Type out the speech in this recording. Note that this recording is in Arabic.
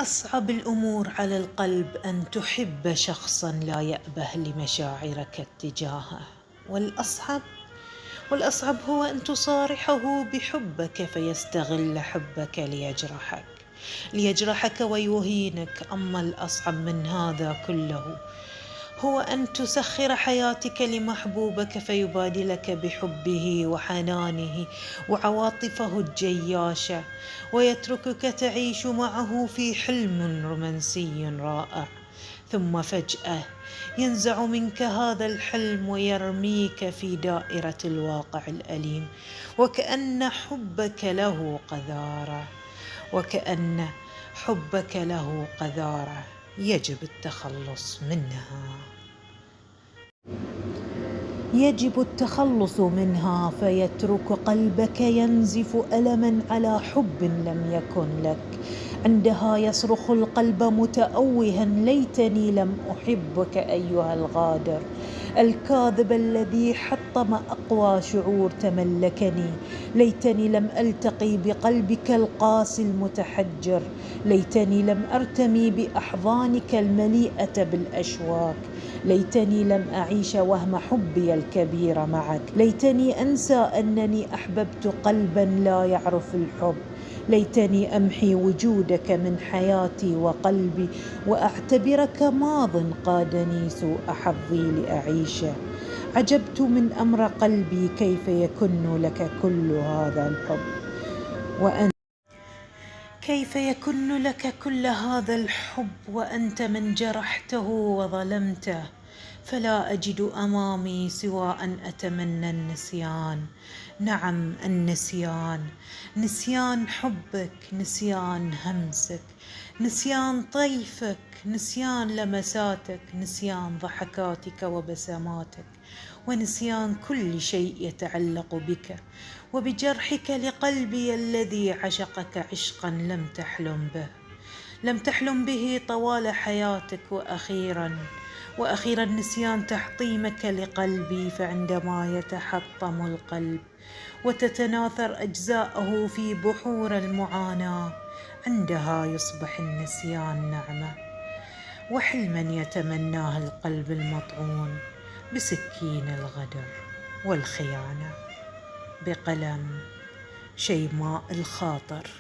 أصعب الأمور على القلب أن تحب شخصا لا يأبه لمشاعرك اتجاهه، والأصعب هو أن تصارحه بحبك فيستغل حبك ليجرحك ويهينك. أما الأصعب من هذا كله هو أن تسخر حياتك لمحبوبك فيبادلك بحبه وحنانه وعواطفه الجياشة، ويتركك تعيش معه في حلم رومانسي رائع، ثم فجأة ينزع منك هذا الحلم ويرميك في دائرة الواقع الأليم، وكأن حبك له قذارة يجب التخلص منها فيترك قلبك ينزف ألما على حب لم يكن لك. عندها يصرخ القلب متأوها: ليتني لم أحبك أيها الغادر الكاذب الذي حطم أقوى شعور تملكني. ليتني لم ألتقي بقلبك القاسي المتحجر. ليتني لم أرتمي بأحضانك المليئة بالأشواك. ليتني لم أعيش وهم حبي الكبير معك. ليتني أنسى أنني أحببت قلبا لا يعرف الحب. ليتني أمحي وجودك من حياتي وقلبي وأعتبرك ماض قادني سوء حظي لأعيشه. عجبت من أمر قلبي، كيف يكن لك كل هذا الحب وأنت من جرحته وظلمته؟ فلا أجد أمامي سوى أن أتمنى النسيان. نعم، النسيان، نسيان حبك، نسيان همسك، نسيان طيفك، نسيان لمساتك، نسيان ضحكاتك وبسماتك، ونسيان كل شيء يتعلق بك وبجرحك لقلبي الذي عشقك عشقا لم تحلم به طوال حياتك. وأخيرا نسيان تحطيمك لقلبي، فعندما يتحطم القلب وتتناثر أجزاءه في بحور المعاناة، عندها يصبح النسيان نعمة وحلما يتمناه القلب المطعون بسكين الغدر والخيانة. بقلم شيماء الخاطر.